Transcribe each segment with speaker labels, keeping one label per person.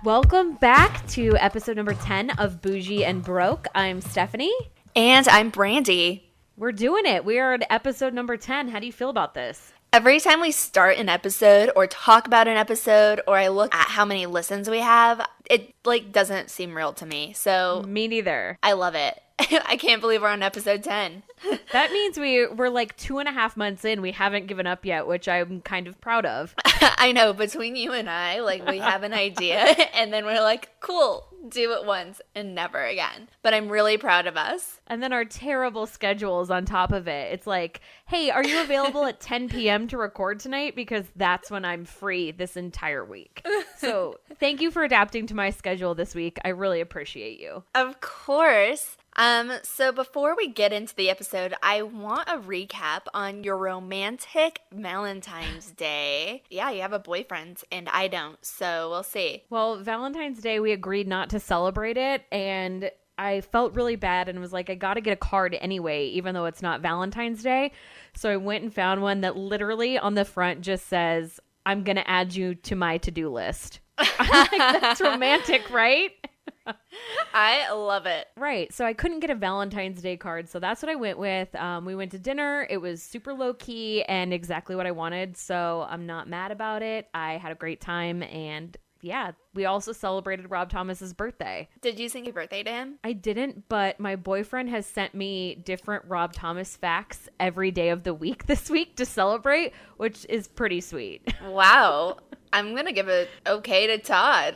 Speaker 1: Welcome back to episode number 10 of Boujee and Broke. I'm Stephanie.
Speaker 2: And I'm Brandi.
Speaker 1: We're doing it. We are at episode number 10. How do you feel about this?
Speaker 2: Every time we start an episode or talk about an episode or I look at how many listens we have, it doesn't seem real to me. So
Speaker 1: Me neither.
Speaker 2: I love it. I can't believe we're on episode 10.
Speaker 1: That means we're 2.5 months in. We haven't given up yet, which I'm kind of proud of.
Speaker 2: I know, between you and I, we have an idea and then we're like, cool, do it once and never again. But I'm really proud of us.
Speaker 1: And then our terrible schedules on top of it. It's like, hey, are you available at 10 p.m. to record tonight? Because that's when I'm free this entire week. So thank you for adapting to my schedule this week. I really appreciate you.
Speaker 2: Of course. So before we get into the episode, I want a recap on your romantic Valentine's Day. Yeah, you have a boyfriend and I don't, so we'll see.
Speaker 1: Well, Valentine's Day, we agreed not to celebrate it, and I felt really bad and was like, I gotta get a card anyway, even though it's not Valentine's Day. So I went and found one that literally on the front just says, I'm gonna add you to my to-do list. I'm like, that's romantic, right?
Speaker 2: I love it.
Speaker 1: Right. So I couldn't get a Valentine's Day card. So that's what I went with. We went to dinner. It was super low key and exactly what I wanted. So I'm not mad about it. I had a great time. And yeah, we also celebrated Rob Thomas's birthday.
Speaker 2: Did you sing happy birthday to him?
Speaker 1: I didn't, but my boyfriend has sent me different Rob Thomas facts every day of the week this week to celebrate, which is pretty sweet.
Speaker 2: Wow. I'm going to give it okay to Todd.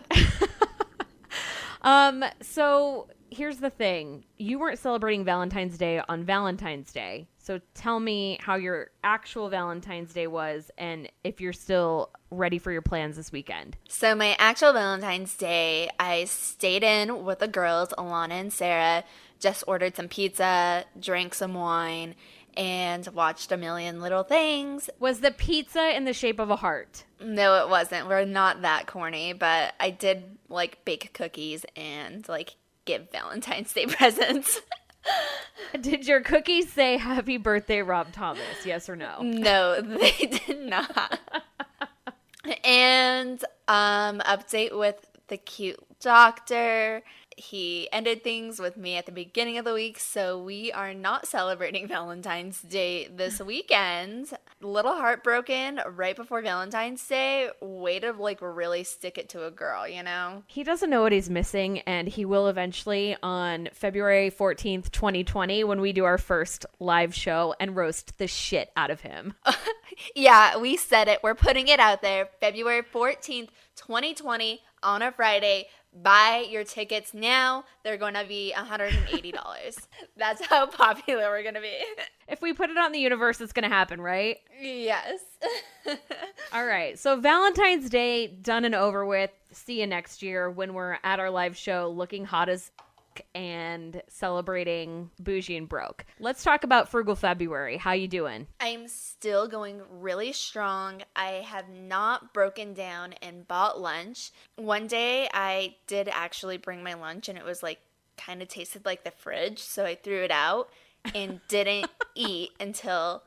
Speaker 1: So here's the thing. You weren't celebrating Valentine's Day on Valentine's Day. So tell me how your actual Valentine's Day was and if you're still ready for your plans this weekend.
Speaker 2: So my actual Valentine's Day, I stayed in with the girls, Alana and Sarah, just ordered some pizza, drank some wine, and watched A Million Little Things.
Speaker 1: Was the pizza in the shape of a heart?
Speaker 2: No, it wasn't. We're not that corny, but I did bake cookies and give Valentine's Day presents.
Speaker 1: Did your cookies say happy birthday, Rob Thomas? Yes or no?
Speaker 2: No, they did not. And update with the cute doctor. He ended things with me at the beginning of the week, so we are not celebrating Valentine's Day this weekend. A little heartbroken right before Valentine's Day. Way to really stick it to a girl, you know?
Speaker 1: He doesn't know what he's missing, and he will eventually on February 14th, 2020, when we do our first live show and roast the shit out of him.
Speaker 2: Yeah, we said it. We're putting it out there. February 14th, 2020 on a Friday. Buy your tickets now. They're going to be $180. That's how popular we're going to be.
Speaker 1: If we put it on the universe, it's going to happen, right?
Speaker 2: Yes.
Speaker 1: All right. So Valentine's Day done and over with. See you next year when we're at our live show looking hot as and celebrating Boujee and Broke. Let's talk about Frugal February. How you doing?
Speaker 2: I'm still going really strong. I have not broken down and bought lunch. One day I did actually bring my lunch and it was kind of tasted like the fridge, so I threw it out and didn't eat until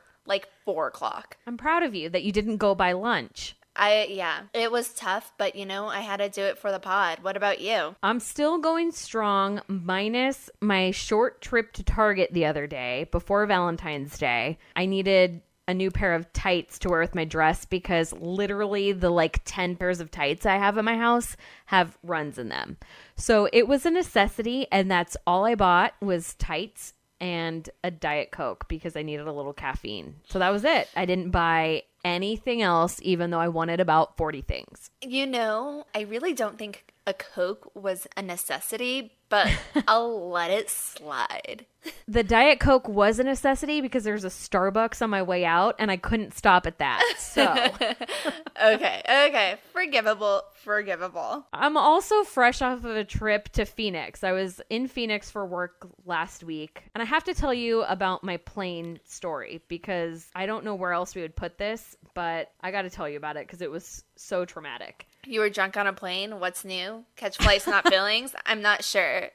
Speaker 2: 4 o'clock.
Speaker 1: I'm proud of you that you didn't go buy lunch.
Speaker 2: Yeah, it was tough, but I had to do it for the pod. What about you?
Speaker 1: I'm still going strong, minus my short trip to Target the other day before Valentine's Day. I needed a new pair of tights to wear with my dress because literally the 10 pairs of tights I have in my house have runs in them. So it was a necessity, and that's all I bought was tights and a Diet Coke because I needed a little caffeine. So that was it. I didn't buy anything else, even though I wanted about 40 things.
Speaker 2: I really don't think a Coke was a necessity, but I'll let it slide.
Speaker 1: The Diet Coke was a necessity because there's a Starbucks on my way out and I couldn't stop at that. So
Speaker 2: Okay. Forgivable.
Speaker 1: I'm also fresh off of a trip to Phoenix. I was in Phoenix for work last week, and I have to tell you about my plane story because I don't know where else we would put this, but I got to tell you about it because it was so traumatic.
Speaker 2: You were drunk on a plane? What's new? Catch flights, not feelings? I'm not sure.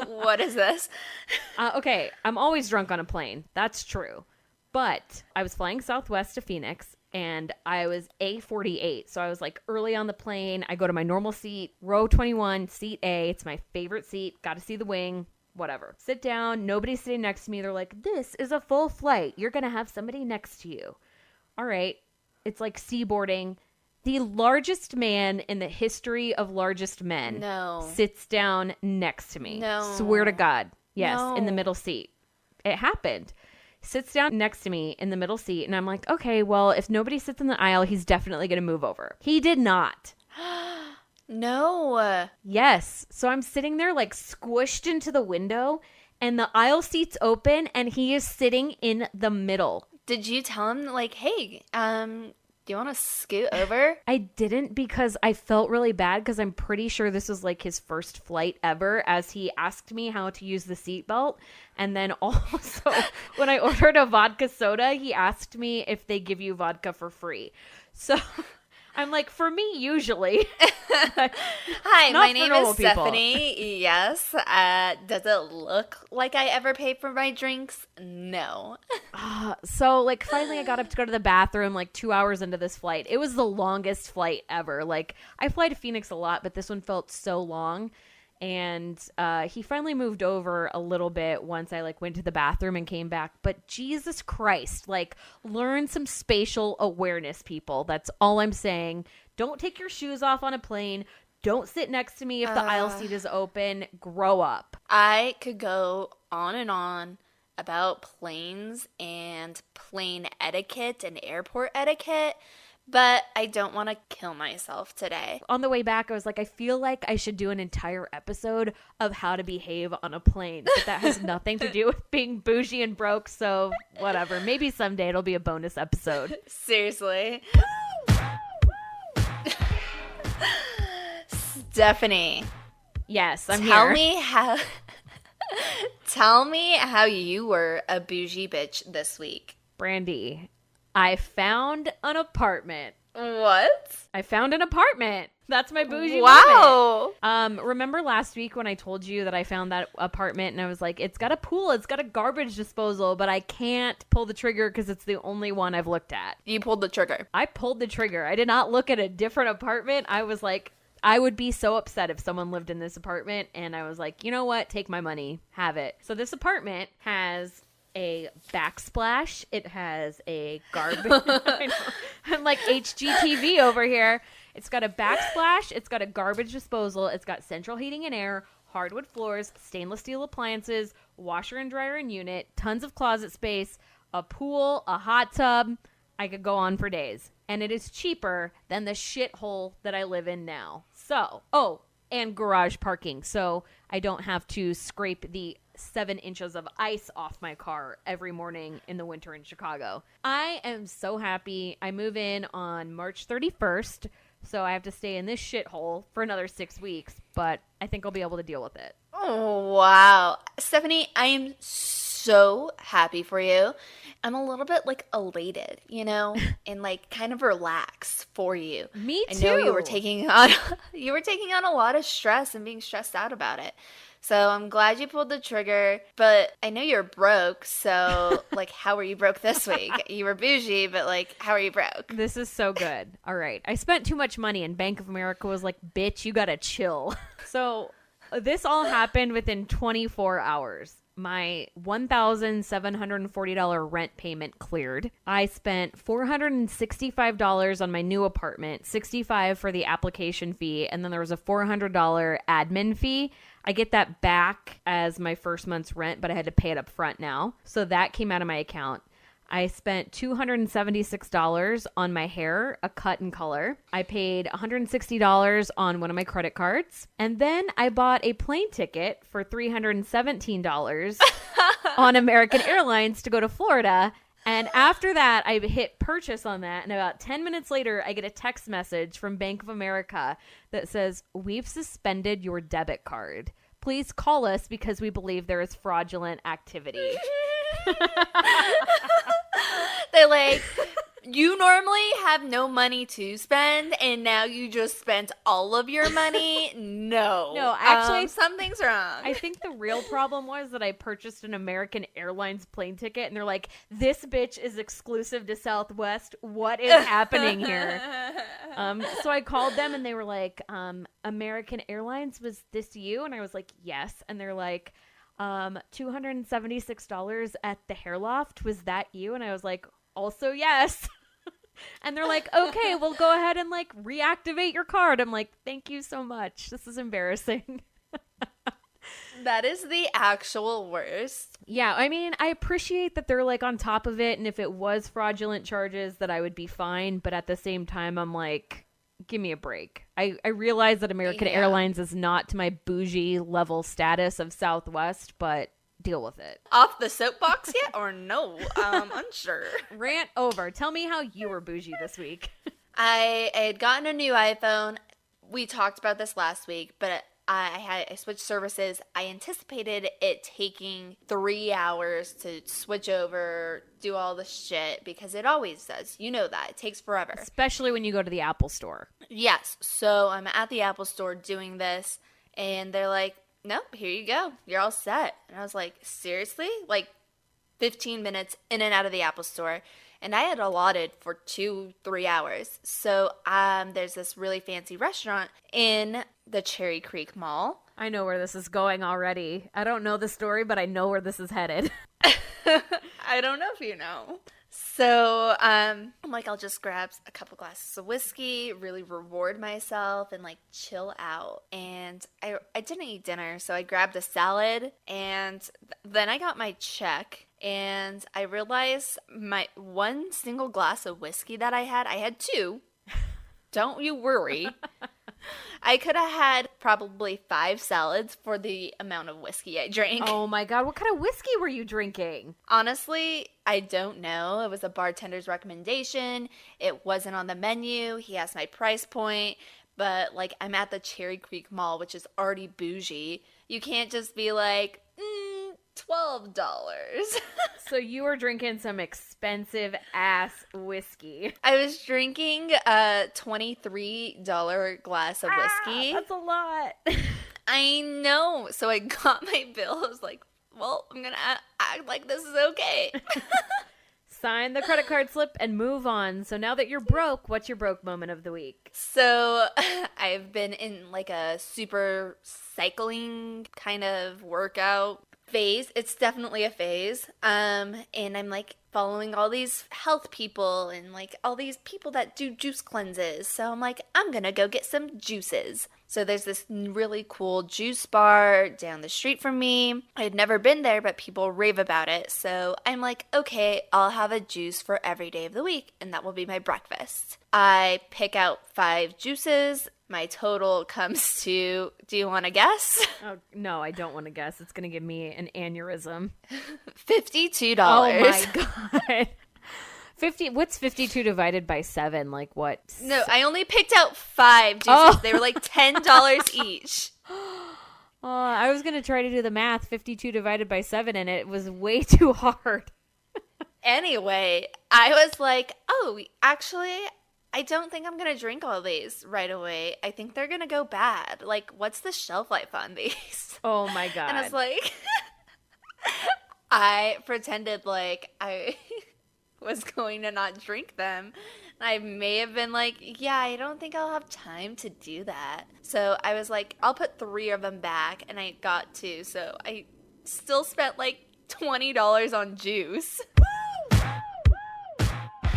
Speaker 2: What is this?
Speaker 1: Okay, I'm always drunk on a plane. That's true. But I was flying Southwest to Phoenix, and I was A48. So I was like early on the plane. I go to my normal seat, row 21, seat A. It's my favorite seat. Got to see the wing. Whatever. Sit down. Nobody's sitting next to me. They're like, this is a full flight. You're going to have somebody next to you. All right. It's like seaboarding. The largest man in the history of largest men sits down next to me.
Speaker 2: No.
Speaker 1: Swear to God. Yes,
Speaker 2: No.
Speaker 1: in the middle seat. It happened. Sits down next to me in the middle seat, and I'm like, okay, well, if nobody sits in the aisle, he's definitely going to move over. He did not.
Speaker 2: No.
Speaker 1: Yes. So I'm sitting there like squished into the window, and the aisle seat's open, and he is sitting in the middle.
Speaker 2: Did you tell him, like, hey, do you want to scoot over?
Speaker 1: I didn't, because I felt really bad, because I'm pretty sure this was like his first flight ever, as he asked me how to use the seatbelt. And then also when I ordered a vodka soda, he asked me if they give you vodka for free. So I'm like, for me, usually.
Speaker 2: Hi, my name is Stephanie. Yes. Does it look like I ever pay for my drinks? No.
Speaker 1: So, like, finally I got up to go to the bathroom, like, 2 hours into this flight. It was the longest flight ever. Like, I fly to Phoenix a lot, but this one felt so long. And he finally moved over a little bit once I, like, went to the bathroom and came back. But Jesus Christ, like, learn some spatial awareness, people. That's all I'm saying. Don't take your shoes off on a plane. Don't sit next to me if the aisle seat is open. Grow up.
Speaker 2: I could go on and on about planes and plane etiquette and airport etiquette, but I don't want to kill myself today.
Speaker 1: On the way back, I was like, I feel like I should do an entire episode of how to behave on a plane. But that has nothing to do with being bougie and broke, so whatever. Maybe someday it'll be a bonus episode.
Speaker 2: Seriously. Stephanie.
Speaker 1: Yes, I'm
Speaker 2: Tell
Speaker 1: here.
Speaker 2: Tell me how you were a bougie bitch this week.
Speaker 1: Brandi, I found an apartment.
Speaker 2: What?
Speaker 1: I found an apartment. That's my bougie
Speaker 2: Wow.
Speaker 1: moment. Remember last week when I told you that I found that apartment and I was like, it's got a pool, it's got a garbage disposal, but I can't pull the trigger because it's the only one I've looked at.
Speaker 2: You pulled the trigger.
Speaker 1: I pulled the trigger. I did not look at a different apartment. I was like, I would be so upset if someone lived in this apartment. And I was like, you know what? Take my money. Have it. So this apartment has a backsplash. It has a garbage. I know. I'm like HGTV over here. It's got a backsplash. It's got a garbage disposal. It's got central heating and air, hardwood floors, stainless steel appliances, washer and dryer and unit, tons of closet space, a pool, a hot tub. I could go on for days. And it is cheaper than the shithole that I live in now. So, and garage parking. So I don't have to scrape the 7 inches of ice off my car every morning in the winter in Chicago. I am so happy. I move in on March 31st. So I have to stay in this shithole for another 6 weeks. But I think I'll be able to deal with it.
Speaker 2: Oh, wow. Stephanie, I am so happy for you. I'm a little bit like elated, you know, and like kind of relaxed for you.
Speaker 1: Me too.
Speaker 2: I know you were taking on a lot of stress and being stressed out about it. So I'm glad you pulled the trigger, but I know you're broke. So like, how were you broke this week? You were bougie, but like, how are you broke?
Speaker 1: This is so good. All right. I spent too much money and Bank of America was like, bitch, you gotta chill. So this all happened within 24 hours. My $1,740 rent payment cleared. I spent $465 on my new apartment, $65 for the application fee, and then there was a $400 admin fee. I get that back as my first month's rent, but I had to pay it up front now. So that came out of my account. I spent $276 on my hair, a cut and color. I paid $160 on one of my credit cards. And then I bought a plane ticket for $317 on American Airlines to go to Florida. And after that, I hit purchase on that. And about 10 minutes later, I get a text message from Bank of America that says, we've suspended your debit card. Please call us because we believe there is fraudulent activity.
Speaker 2: They're like, You normally have no money to spend, and now you just spent all of your money? No.
Speaker 1: No, actually,
Speaker 2: something's wrong.
Speaker 1: I think the real problem was that I purchased an American Airlines plane ticket, and they're like, this bitch is exclusive to Southwest. What is happening here? So I called them, and they were like, American Airlines, was this you? And I was like, yes. And they're like, $276 at the hair loft. Was that you? And I was like, also yes. And they're like, okay, we'll go ahead and like reactivate your card. I'm like, thank you so much. This is embarrassing.
Speaker 2: That is the actual worst.
Speaker 1: Yeah, I mean, I appreciate that they're like on top of it, and if it was fraudulent charges that I would be fine, but at the same time I'm like, give me a break. I realize that American Airlines is not to my bougie level status of Southwest, but deal with it.
Speaker 2: Off the soapbox yet or no? Unsure.
Speaker 1: Rant over. Tell me how you were bougie this week.
Speaker 2: I had gotten a new iPhone. We talked about this last week, but I switched services. I anticipated it taking 3 hours to switch over, do all the shit, because it always does. You know that. It takes forever.
Speaker 1: Especially when you go to the Apple store.
Speaker 2: Yes. So I'm at the Apple store doing this, and they're like, nope, here you go. You're all set. And I was like, seriously? Like 15 minutes in and out of the Apple store. And I had allotted for 2-3 hours. So there's this really fancy restaurant in the Cherry Creek Mall.
Speaker 1: I know where this is going already. I don't know the story, but I know where this is headed.
Speaker 2: I don't know if you know. So I'm like, I'll just grab a couple glasses of whiskey, really reward myself, and like chill out. And I didn't eat dinner, so I grabbed a salad, and then I got my check, and I realized my one single glass of whiskey that I had 2. Don't you worry. I could have had probably 5 salads for the amount of whiskey I drank.
Speaker 1: Oh my God, what kind of whiskey were you drinking?
Speaker 2: Honestly, I don't know. It was a bartender's recommendation. It wasn't on the menu. He asked my price point. But, like, I'm at the Cherry Creek Mall, which is already bougie. You can't just be like, $12.
Speaker 1: So you were drinking some expensive ass whiskey.
Speaker 2: I was drinking a $23 glass of whiskey.
Speaker 1: That's a lot.
Speaker 2: I know. So I got my bill. I was like, well, I'm going to act like this is okay.
Speaker 1: Sign the credit card slip and move on. So now that you're broke, what's your broke moment of the week?
Speaker 2: So I've been in like a super cycling kind of workout phase. It's definitely a phase. And I'm like following all these health people and like all these people that do juice cleanses. So I'm like, I'm going to go get some juices. So there's this really cool juice bar down the street from me. I had never been there, but people rave about it. So I'm like, okay, I'll have a juice for every day of the week, and that will be my breakfast. I pick out 5 juices. My total comes to, do you want to guess?
Speaker 1: Oh, no, I don't want to guess. It's going to give me an aneurysm.
Speaker 2: $52.
Speaker 1: Oh my God. What's 52 divided by 7? Like what?
Speaker 2: No, I only picked out 5 juices.
Speaker 1: Oh.
Speaker 2: They were like $10 each.
Speaker 1: I was going to try to do the math, 52 divided by 7, and it was way too hard.
Speaker 2: Anyway, I was like, oh, actually, I don't think I'm going to drink all these right away. I think they're going to go bad. Like, what's the shelf life on these?
Speaker 1: Oh my God.
Speaker 2: And I was like, I pretended like I was going to not drink them. I may have been like, yeah, I don't think I'll have time to do that. So I was like, I'll put 3 of them back, and I got 2. So I still spent like $20 on juice.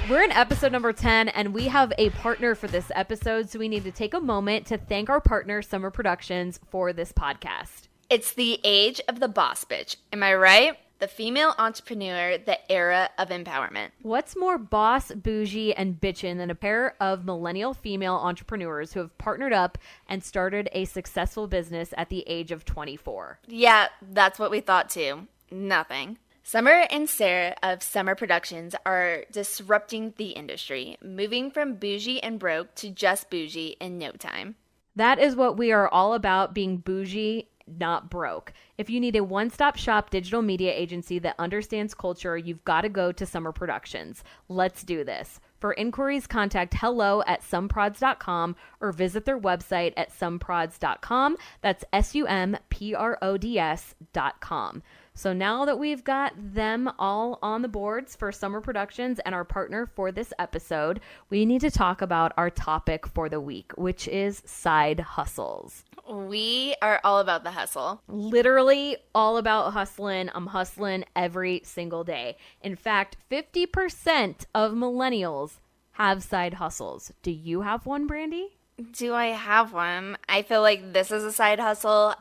Speaker 1: We're in episode number 10, and we have a partner for this episode, so we need to take a moment to thank our partner, Summer Productions, for this podcast.
Speaker 2: It's the age of the boss bitch. Am I right? The female entrepreneur, the era of empowerment.
Speaker 1: What's more boss, bougie, and bitchin' than a pair of millennial female entrepreneurs who have partnered up and started a successful business at the age of 24?
Speaker 2: Yeah, that's what we thought too. Nothing. Summer and Sarah of Summer Productions are disrupting the industry, moving from bougie and broke to just bougie in no time.
Speaker 1: That is what we are all about, being bougie, not broke. If you need a one-stop shop digital media agency that understands culture, you've got to go to Summer Productions. Let's do this. For inquiries, contact hello@someprods.com or visit their website at someprods.com. That's SUMPRODS.com. So now that we've got them all on the boards for summer productions and our partner for this episode, we need to talk about our topic for the week, which is side hustles.
Speaker 2: We are all about the hustle.
Speaker 1: Literally all about hustling. I'm hustling every single day. In fact, 50% of millennials have side hustles. Do you have one, Brandi?
Speaker 2: Do I have one? I feel like this is a side hustle.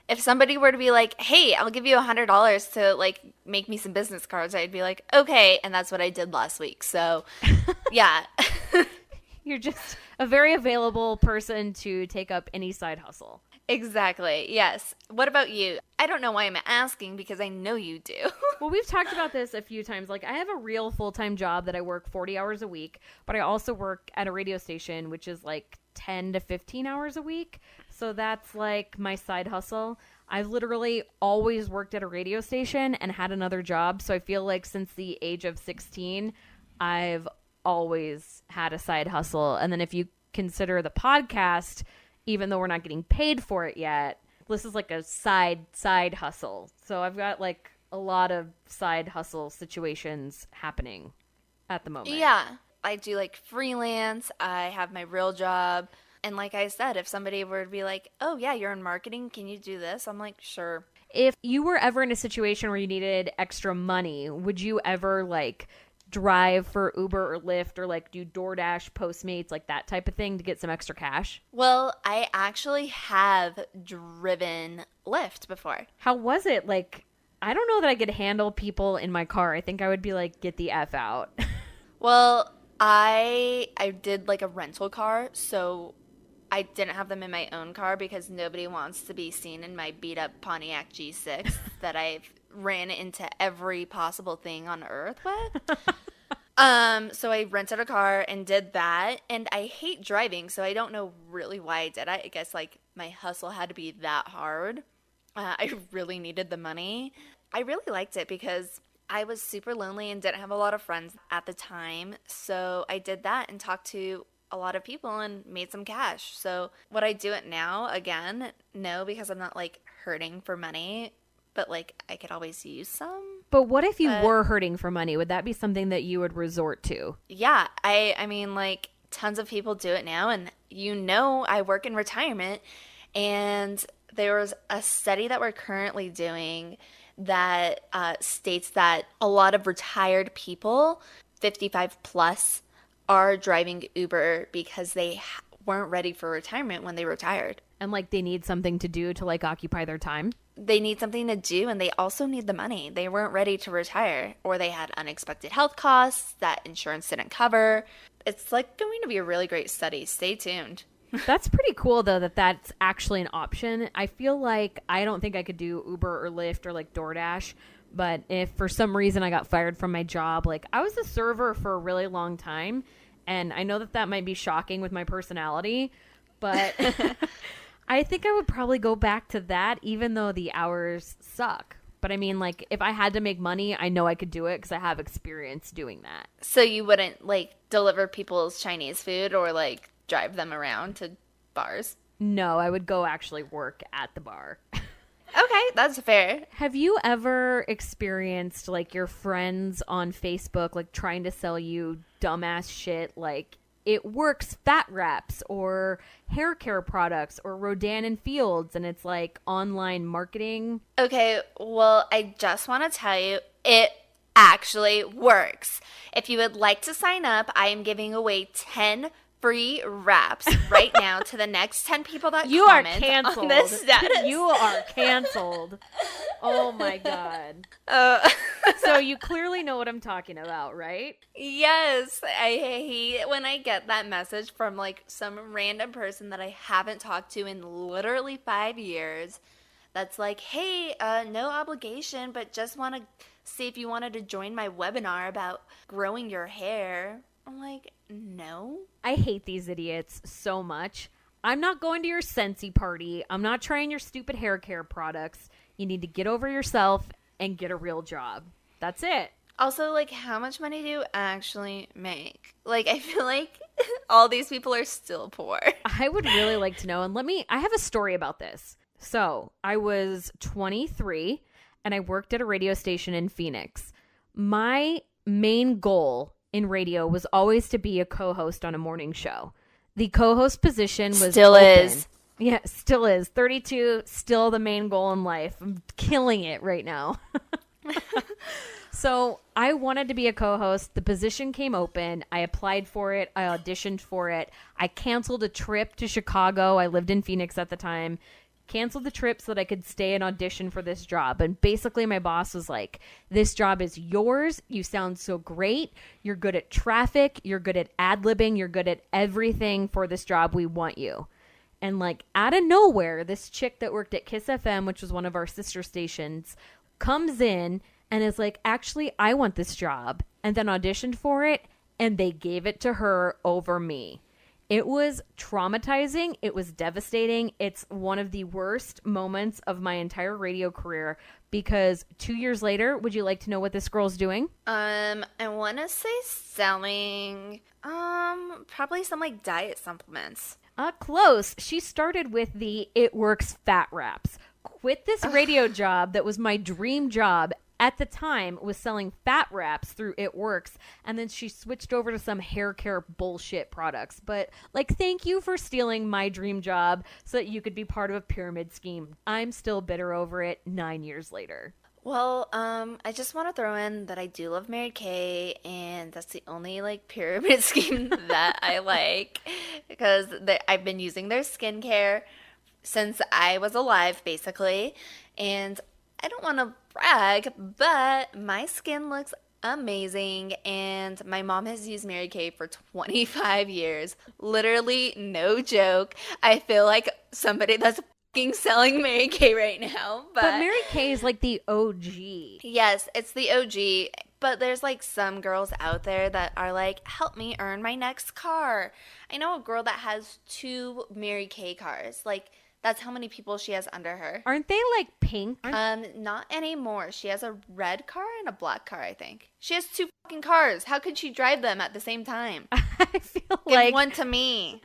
Speaker 2: If somebody were to be like, hey, I'll give you $100 to like make me some business cards, I'd be like, okay. And that's what I did last week. So yeah.
Speaker 1: You're just a very available person to take up any side hustle.
Speaker 2: Exactly. Yes. What about you? I don't know why I'm asking because I know you do.
Speaker 1: Well, we've talked about this a few times. Like, I have a real full-time job that I work 40 hours a week, but I also work at a radio station, which is like 10 to 15 hours a week. So that's like my side hustle. I've literally always worked at a radio station and had another job. So I feel like since the age of 16, I've always had a side hustle. And then if you consider the podcast, even though we're not getting paid for it yet, this is like a side hustle. So I've got like a lot of side hustle situations happening at the moment.
Speaker 2: Yeah. I do like freelance. I have my real job. And like I said, if somebody were to be like, oh yeah, you're in marketing, can you do this? I'm like, sure.
Speaker 1: If you were ever in a situation where you needed extra money, would you ever like drive for Uber or Lyft or like do DoorDash, Postmates, like that type of thing to get some extra cash?
Speaker 2: Well, I actually have driven Lyft before.
Speaker 1: How was it? Like, I don't know that I could handle people in my car. I think I would be like, get the F out.
Speaker 2: Well, I did like a rental car, so I didn't have them in my own car because nobody wants to be seen in my beat up Pontiac G6 that I've ran into every possible thing on earth with. So I rented a car and did that, and I hate driving, so I don't know really why I did it. I guess like my hustle had to be that hard. I really needed the money. I really liked it because I was super lonely and didn't have a lot of friends at the time, so I did that and talked to a lot of people and made some cash. So would I do it now again? No, because I'm not like hurting for money, but like I could always use some.
Speaker 1: But what if you were hurting for money? Would that be something that you would resort to?
Speaker 2: Yeah, I mean like tons of people do it now, and you know I work in retirement, and there was a study that we're currently doing that states that a lot of retired people, 55 plus, are driving Uber because they weren't ready for retirement when they retired.
Speaker 1: And like they need something to do to like occupy their time?
Speaker 2: They need something to do, and they also need the money. They weren't ready to retire, or they had unexpected health costs that insurance didn't cover. It's like going to be a really great study. Stay tuned.
Speaker 1: That's pretty cool, though, that that's actually an option. I feel like I don't think I could do Uber or Lyft or like DoorDash. But if for some reason I got fired from my job, like I was a server for a really long time. And I know that that might be shocking with my personality, but I think I would probably go back to that, even though the hours suck. But I mean, like, if I had to make money, I know I could do it because I have experience doing that.
Speaker 2: So you wouldn't like deliver people's Chinese food or like drive them around to bars?
Speaker 1: No, I would go actually work at the bar.
Speaker 2: Okay, that's fair.
Speaker 1: Have you ever experienced like your friends on Facebook like trying to sell you dumbass shit like It Works fat wraps or hair care products or Rodan and Fields, and it's like online marketing?
Speaker 2: Okay, well, I just want to tell you, it actually works. If you would like to sign up, I am giving away 10 free wraps right now to the next 10 people that
Speaker 1: you are
Speaker 2: comment
Speaker 1: canceled.
Speaker 2: On this status.
Speaker 1: You are canceled. Oh my god. So you clearly know what I'm talking about, right?
Speaker 2: Yes. I hate when I get that message from like some random person that I haven't talked to in literally 5 years. That's like, hey, no obligation, but just want to see if you wanted to join my webinar about growing your hair. I'm like, no.
Speaker 1: I hate these idiots so much. I'm not going to your Scentsy party. I'm not trying your stupid hair care products. You need to get over yourself and get a real job. That's it.
Speaker 2: Also, like, how much money do you actually make? Like, I feel like all these people are still poor.
Speaker 1: I would really like to know. And I have a story about this. So I was 23 and I worked at a radio station in Phoenix. My main goal in radio was always to be a co-host on a morning show. The co-host position was
Speaker 2: Still
Speaker 1: open.
Speaker 2: is.
Speaker 1: Yeah, still is. 32, still the main goal in life. I'm killing it right now. So I wanted to be a co-host. The position came open. I applied for it. I auditioned for it. I canceled a trip to Chicago. I lived in Phoenix at the time. Canceled the trip so that I could stay and audition for this job. And basically my boss was like, this job is yours. You sound so great. You're good at traffic. You're good at ad-libbing. You're good at everything for this job. We want you. And like out of nowhere, this chick that worked at Kiss FM, which was one of our sister stations, comes in and is like, actually, I want this job. And then auditioned for it. And they gave it to her over me. It was traumatizing. It was devastating. It's one of the worst moments of my entire radio career because 2 years later, would you like to know what this girl's doing?
Speaker 2: I want to say selling, probably some like diet supplements.
Speaker 1: Close. She started with the It Works fat wraps. Quit this radio job that was my dream job. At the time, was selling fat wraps through It Works, and then she switched over to some hair care bullshit products. But, like, thank you for stealing my dream job so that you could be part of a pyramid scheme. I'm still bitter over it 9 years later.
Speaker 2: Well, I just want to throw in that I do love Mary Kay, and that's the only, like, pyramid scheme that I like, because I've been using their skincare since I was alive, basically, and I don't want to brag, but my skin looks amazing, and my mom has used Mary Kay for 25 years. Literally, no joke. I feel like somebody that's fucking selling Mary Kay right now.
Speaker 1: But Mary Kay is like the OG.
Speaker 2: Yes, it's the OG, but there's like some girls out there that are like, help me earn my next car. I know a girl that has 2 Mary Kay cars. Like, that's how many people she has under her.
Speaker 1: Aren't they like pink?
Speaker 2: Not anymore. She has a red car and a black car, I think. She has 2 fucking cars. How could she drive them at the same time?
Speaker 1: I feel
Speaker 2: Give one to me.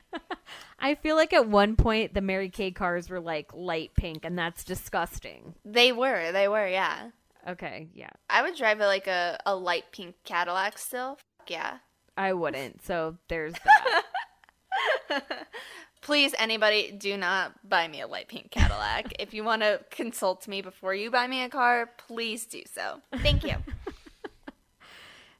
Speaker 1: I feel like at one point the Mary Kay cars were like light pink, and that's disgusting.
Speaker 2: They were, yeah.
Speaker 1: Okay, yeah.
Speaker 2: I would drive like a light pink Cadillac still. Fuck yeah.
Speaker 1: I wouldn't, so there's that.
Speaker 2: Please, anybody, do not buy me a light pink Cadillac. If you want to consult me before you buy me a car, please do so. Thank you.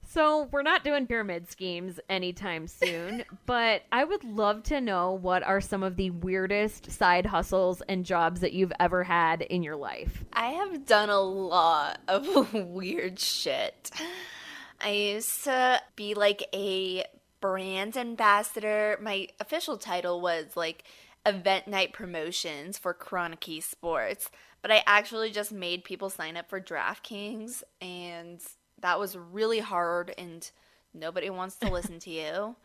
Speaker 1: So we're not doing pyramid schemes anytime soon, but I would love to know what are some of the weirdest side hustles and jobs that you've ever had in your life.
Speaker 2: I have done a lot of weird shit. I used to be like a brand ambassador. My official title was like event night promotions for Chronic Sports, but I actually just made people sign up for DraftKings, and that was really hard, and nobody wants to listen to you.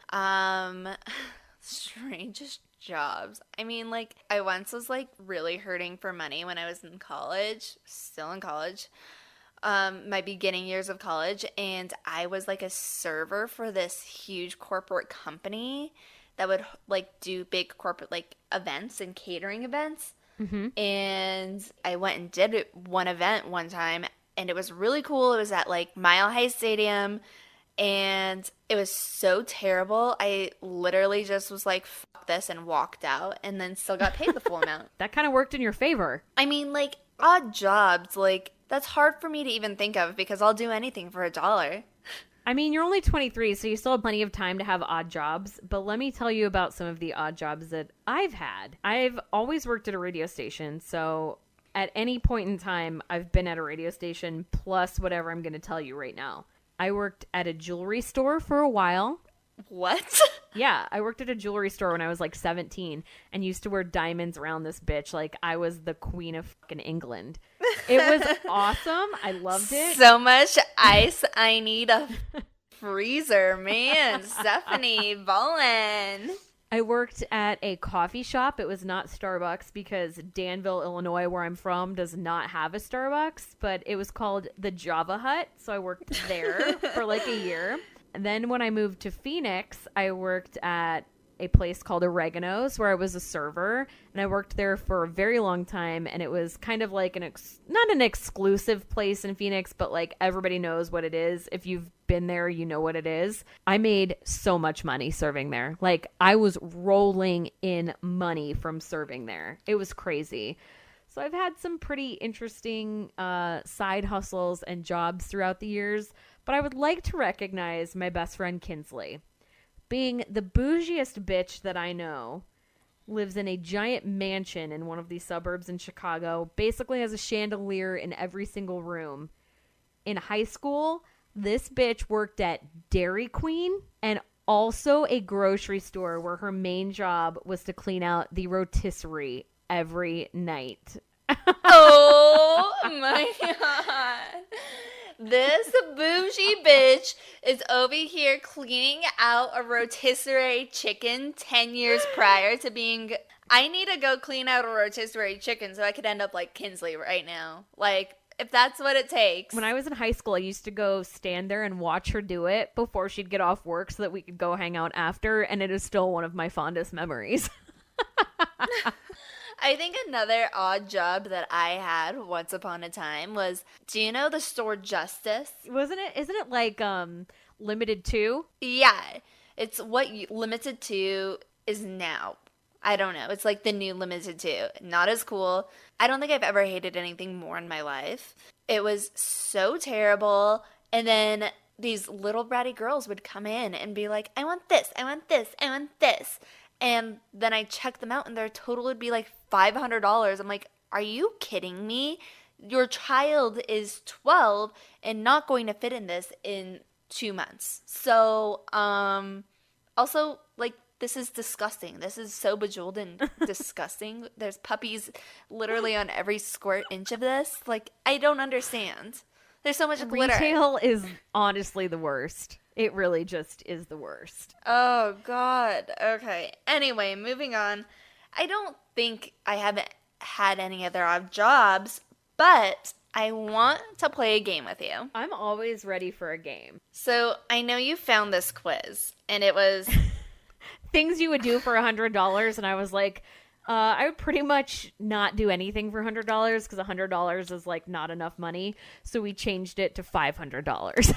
Speaker 2: Strangest jobs. I mean, like, I once was like really hurting for money when I was in college, still in college. My beginning years of college, and I was like a server for this huge corporate company that would like do big corporate like events and catering events. Mm-hmm. And I went and did one event one time, and it was really cool. It was at like Mile High Stadium, and it was so terrible. I literally just was like, fuck this, and walked out, and then still got paid the full amount.
Speaker 1: That kind of worked in your favor.
Speaker 2: I mean, like, odd jobs, like, that's hard for me to even think of because I'll do anything for $1.
Speaker 1: I mean, you're only 23, so you still have plenty of time to have odd jobs. But let me tell you about some of the odd jobs that I've had. I've always worked at a radio station, so at any point in time, I've been at a radio station plus whatever I'm going to tell you right now. I worked at a jewelry store for a while.
Speaker 2: What?
Speaker 1: Yeah, I worked at a jewelry store when I was like 17 and used to wear diamonds around this bitch like I was the queen of fucking England. It was awesome. I loved it.
Speaker 2: So much ice. I need a freezer, man. Stephanie, ballin'.
Speaker 1: I worked at a coffee shop. It was not Starbucks because Danville, Illinois, where I'm from, does not have a Starbucks, but it was called the Java Hut. So I worked there for like a year. And then when I moved to Phoenix, I worked at a place called Oregano's where I was a server, and I worked there for a very long time, and it was kind of like not an exclusive place in Phoenix, but like everybody knows what it is. If you've been there, you know what it is. I made so much money serving there. Like I was rolling in money from serving there. It was crazy. So I've had some pretty interesting side hustles and jobs throughout the years, but I would like to recognize my best friend Kinsley. Being the bougiest bitch that I know, lives in a giant mansion in one of these suburbs in Chicago, basically has a chandelier in every single room. In high school, this bitch worked at Dairy Queen and also a grocery store where her main job was to clean out the rotisserie every night.
Speaker 2: Oh my God. This bougie bitch is over here cleaning out a rotisserie chicken 10 years prior to being... I need to go clean out a rotisserie chicken so I could end up like Kinsley right now. Like, if that's what it takes.
Speaker 1: When I was in high school, I used to go stand there and watch her do it before she'd get off work so that we could go hang out after, and it is still one of my fondest memories.
Speaker 2: I think another odd job that I had once upon a time was, do you know the store Justice?
Speaker 1: Isn't it like limited to?
Speaker 2: Yeah. It's what limited to is now. I don't know. It's like the new limited to. Not as cool. I don't think I've ever hated anything more in my life. It was so terrible. And then these little bratty girls would come in and be like, I want this, I want this, I want this. And then I check them out and their total would be like $500. I'm like, are you kidding me? Your child is 12 and not going to fit in this in 2 months. So, also, like, this is disgusting. This is so bejeweled and disgusting. There's puppies literally on every square inch of this. Like, I don't understand. There's so much glitter.
Speaker 1: Retail is honestly the worst. It really just is the worst.
Speaker 2: Oh, God. Okay. Anyway, moving on. I don't think I haven't had any other odd jobs, but I want to play a game with you.
Speaker 1: I'm always ready for a game.
Speaker 2: So I know you found this quiz, and it was...
Speaker 1: things you would do for $100, and I was like, I would pretty much not do anything for $100 because $100 is like not enough money. So we changed it to $500.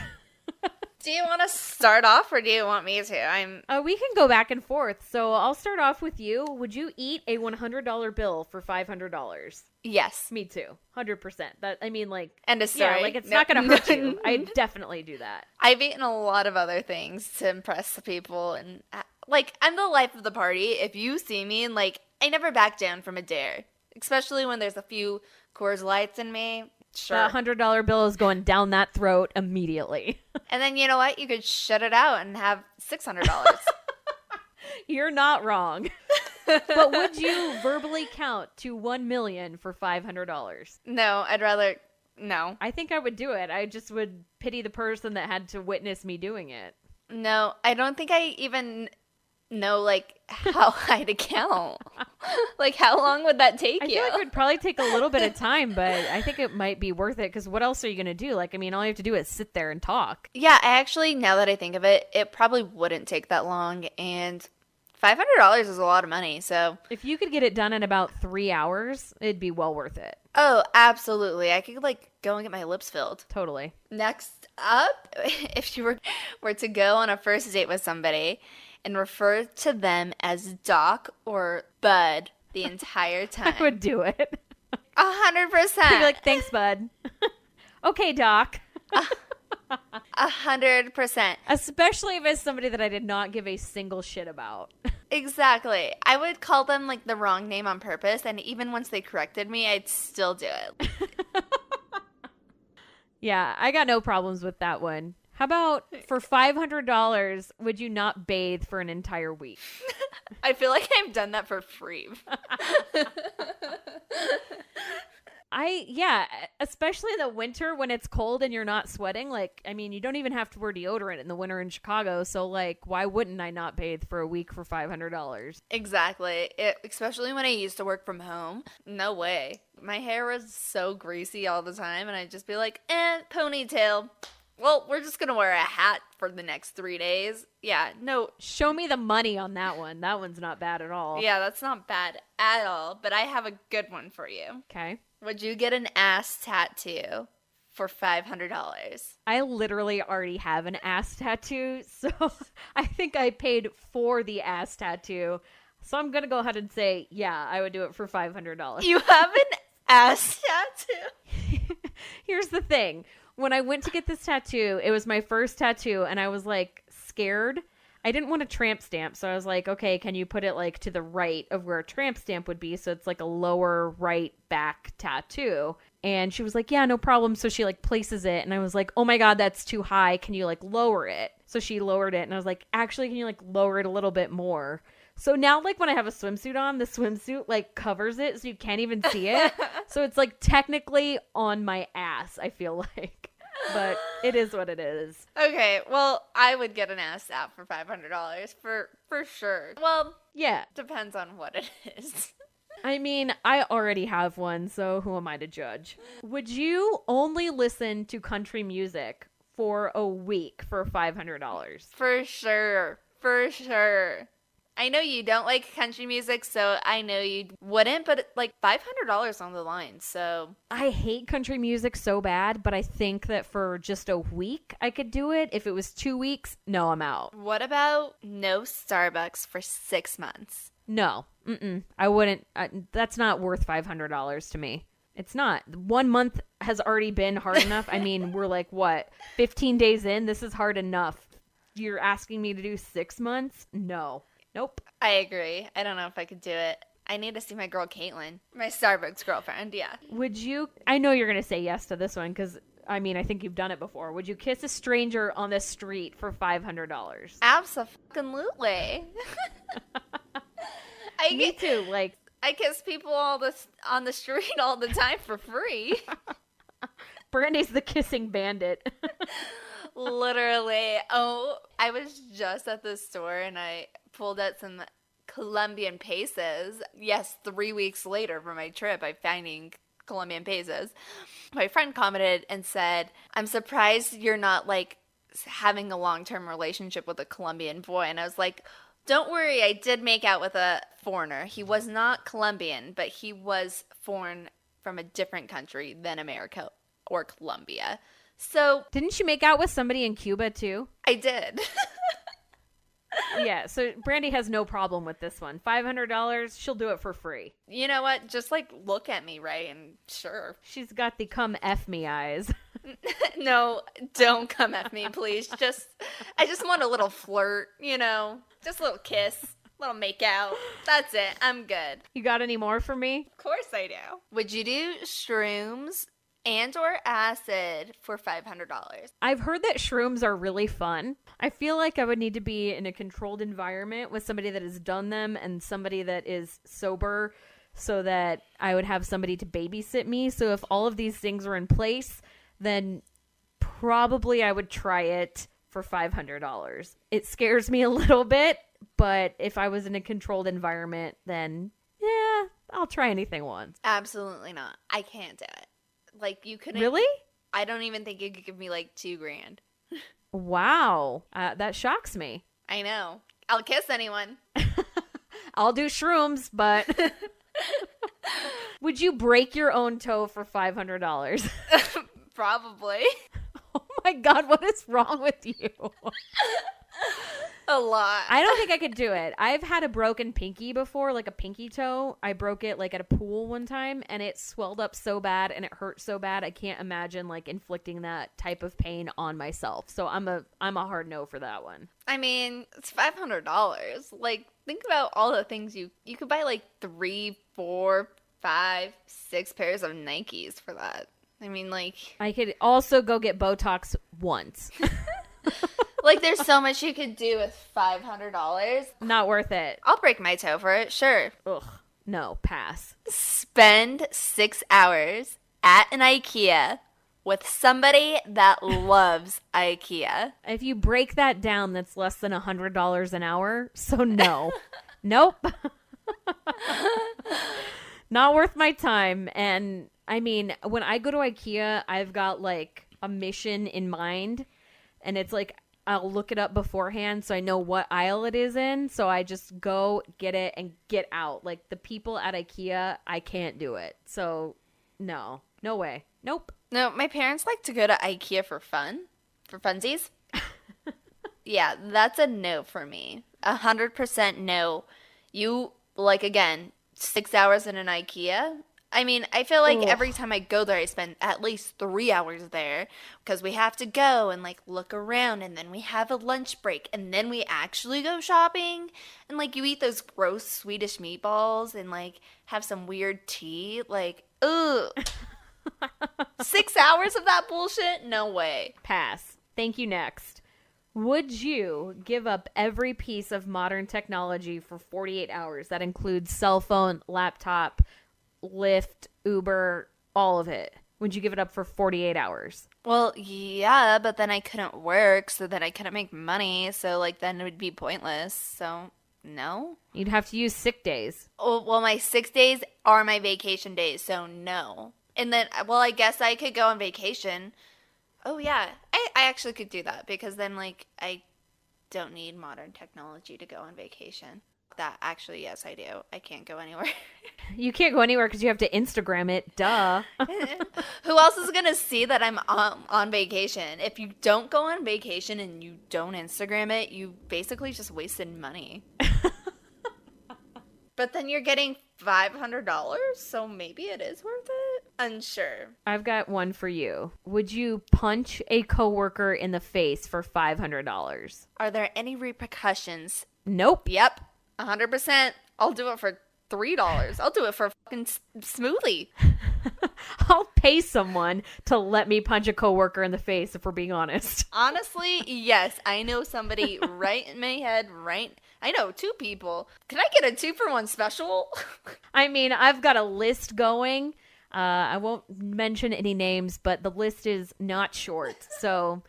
Speaker 2: Do you want to start off or do you want me to?
Speaker 1: We can go back and forth. So I'll start off with you. Would you eat a $100 bill for $500?
Speaker 2: Yes.
Speaker 1: Me too. 100%. That, I mean, like,
Speaker 2: end of story.
Speaker 1: Yeah, like it's not going to hurt you. I'd definitely do that.
Speaker 2: I've eaten a lot of other things to impress the people, and like, I'm the life of the party. If you see me, and like, I never back down from a dare, especially when there's a few Coors Lights in me. Sure.
Speaker 1: That $100 bill is going down that throat immediately.
Speaker 2: And then you know what? You could shut it out and have $600.
Speaker 1: You're not wrong. But would you verbally count to 1 million for $500?
Speaker 2: No, I'd rather no.
Speaker 1: I think I would do it. I just would pity the person that had to witness me doing it.
Speaker 2: No, I don't think I even know like how high to count. Like, how long would that take you?
Speaker 1: I feel like it would probably take a little bit of time, but I think it might be worth it because what else are you going to do? Like, I mean, all you have to do is sit there and talk.
Speaker 2: Yeah, I actually, now that I think of it, it probably wouldn't take that long, and $500 is a lot of money, so.
Speaker 1: If you could get it done in about 3 hours, it'd be well worth it.
Speaker 2: Oh, absolutely. I could, like, go and get my lips filled.
Speaker 1: Totally.
Speaker 2: Next up, if you were to go on a first date with somebody and refer to them as Doc or Bud the entire time.
Speaker 1: I would do it.
Speaker 2: 100%.
Speaker 1: I'd be like, thanks, Bud. Okay, Doc.
Speaker 2: 100%.
Speaker 1: Especially if it's somebody that I did not give a single shit about.
Speaker 2: Exactly. I would call them like the wrong name on purpose, and even once they corrected me, I'd still do it.
Speaker 1: Yeah, I got no problems with that one. How about for $500, would you not bathe for an entire week?
Speaker 2: I feel like I've done that for free.
Speaker 1: Yeah, especially in the winter when it's cold and you're not sweating. Like, I mean, you don't even have to wear deodorant in the winter in Chicago. So, like, why wouldn't I not bathe for a week for $500?
Speaker 2: Exactly. Especially when I used to work from home. No way. My hair was so greasy all the time, and I'd just be like, ponytail. Well, we're just going to wear a hat for the next 3 days. Yeah, no.
Speaker 1: Show me the money on that one. That one's not bad at all.
Speaker 2: Yeah, that's not bad at all. But I have a good one for you.
Speaker 1: Okay.
Speaker 2: Would you get an ass tattoo for $500?
Speaker 1: I literally already have an ass tattoo, so I think I paid for the ass tattoo. So I'm going to go ahead and say, yeah, I would do it for $500.
Speaker 2: You have an ass tattoo?
Speaker 1: Here's the thing. When I went to get this tattoo, it was my first tattoo, and I was, like, scared. I didn't want a tramp stamp, so I was like, okay, can you put it, like, to the right of where a tramp stamp would be, so it's, like, a lower right back tattoo. And she was like, yeah, no problem. So she, like, places it, and I was like, oh my god, that's too high. Can you, like, lower it? So she lowered it, and I was like, actually, can you, like, lower it a little bit more? So now, like, when I have a swimsuit on, the swimsuit, like, covers it, so you can't even see it. So it's, like, technically on my ass, I feel like. But it is what it is.
Speaker 2: Okay, well, I would get an ass tat for $500 for sure. Well,
Speaker 1: yeah,
Speaker 2: depends on what it is.
Speaker 1: I mean, I already have one, so who am I to judge? Would you only listen to country music for a week for $500?
Speaker 2: For sure. For sure. I know you don't like country music, so I know you wouldn't, but like $500 on the line, so.
Speaker 1: I hate country music so bad, but I think that for just a week I could do it. If it was 2 weeks, no, I'm out.
Speaker 2: What about no Starbucks for 6 months?
Speaker 1: No, I wouldn't. That's not worth $500 to me. It's not. 1 month has already been hard enough. I mean, we're like, what, 15 days in? This is hard enough. You're asking me to do 6 months? No. Nope.
Speaker 2: I agree. I don't know if I could do it. I need to see my girl Caitlin, my Starbucks girlfriend, yeah.
Speaker 1: Would you, I know you're going to say yes to this one because, I mean, I think you've done it before. Would you kiss a stranger on the street for $500?
Speaker 2: Absolutely.
Speaker 1: Me too. Like,
Speaker 2: I kiss people on the street all the time for free.
Speaker 1: Brandi's the kissing bandit.
Speaker 2: Literally. Oh, I was just at the store and I pulled out some Colombian pesos. Yes, 3 weeks later from my trip, I'm finding Colombian pesos. My friend commented and said, I'm surprised you're not like having a long-term relationship with a Colombian boy. And I was like, don't worry, I did make out with a foreigner. He was not Colombian, but he was foreign from a different country than America or Colombia. So,
Speaker 1: didn't you make out with somebody in Cuba too?
Speaker 2: I did.
Speaker 1: Yeah, so Brandi has no problem with this one. $500, she'll do it for free.
Speaker 2: You know what? Just like look at me, right? And sure.
Speaker 1: She's got the come F me eyes.
Speaker 2: No, don't come at me, please. I just want a little flirt, you know? Just a little kiss, a little make out. That's it. I'm good.
Speaker 1: You got any more for me?
Speaker 2: Of course I do. Would you do shrooms and or acid for $500?
Speaker 1: I've heard that shrooms are really fun. I feel like I would need to be in a controlled environment with somebody that has done them and somebody that is sober so that I would have somebody to babysit me. So if all of these things are in place, then probably I would try it for $500. It scares me a little bit, but if I was in a controlled environment, then yeah, I'll try anything once.
Speaker 2: Absolutely not. I can't do it. Like, you couldn't.
Speaker 1: Really?
Speaker 2: I don't even think you could give me like $2,000.
Speaker 1: Wow. That shocks me.
Speaker 2: I know. I'll kiss anyone.
Speaker 1: I'll do shrooms, but would you break your own toe for $500?
Speaker 2: Probably.
Speaker 1: Oh my God, what is wrong with you?
Speaker 2: A lot.
Speaker 1: I don't think I could do it. I've had a broken pinky before, like a pinky toe. I broke it like at a pool one time and it swelled up so bad and it hurt so bad. I can't imagine like inflicting that type of pain on myself. So I'm a hard no for that one.
Speaker 2: I mean, it's $500. Like, think about all the things you could buy like 3, 4, 5, 6 pairs of Nikes for that. I mean, like,
Speaker 1: I could also go get Botox once.
Speaker 2: like, there's so much you could do with $500.
Speaker 1: Not worth it.
Speaker 2: I'll break my toe for it, sure.
Speaker 1: Ugh. No, pass.
Speaker 2: Spend 6 hours at an IKEA with somebody that loves IKEA.
Speaker 1: If you break that down, that's less than $100 an hour. So no. Nope. Not worth my time. And I mean, when I go to IKEA, I've got like a mission in mind. And it's like, I'll look it up beforehand so I know what aisle it is in. So I just go get it and get out. Like the people at IKEA, I can't do it. So no way. Nope.
Speaker 2: No, my parents like to go to IKEA for fun, for funsies. Yeah, that's a no for me. 100% no. You, like, again, 6 hours in an IKEA? I mean, I feel like every time I go there, I spend at least 3 hours there because we have to go and, like, look around, and then we have a lunch break, and then we actually go shopping, and, like, you eat those gross Swedish meatballs and, like, have some weird tea. Like, ugh. 6 hours of that bullshit? No way.
Speaker 1: Pass. Thank you. Next. Would you give up every piece of modern technology for 48 hours? That includes cell phone, laptop, Lyft, Uber, all of it. Would you give it up for 48 hours?
Speaker 2: Well, yeah, but then I couldn't work, so then I couldn't make money, so, like, then it would be pointless, so no.
Speaker 1: You'd have to use sick days.
Speaker 2: Oh, well, my 6 days are my vacation days, so no. And then, well, I guess I could go on vacation. Oh, yeah. I actually could do that because then, like, I don't need modern technology to go on vacation. That actually, yes, I do. I can't go anywhere.
Speaker 1: You can't go anywhere because you have to Instagram it. Duh.
Speaker 2: Who else is going to see that I'm on vacation? If you don't go on vacation and you don't Instagram it, you basically just wasted money. But then you're getting $500, so maybe it is worth it. Unsure.
Speaker 1: I've got one for you. Would you punch a coworker in the face for $500?
Speaker 2: Are there any repercussions?
Speaker 1: Nope.
Speaker 2: Yep. 100%. I'll do it for $3. I'll do it for a fucking smoothie.
Speaker 1: I'll pay someone to let me punch a coworker in the face, if we're being honest.
Speaker 2: Honestly, yes. I know somebody right in my head, I know 2 people. Can I get a 2-for-1 special?
Speaker 1: I mean, I've got a list going. I won't mention any names, but the list is not short. So,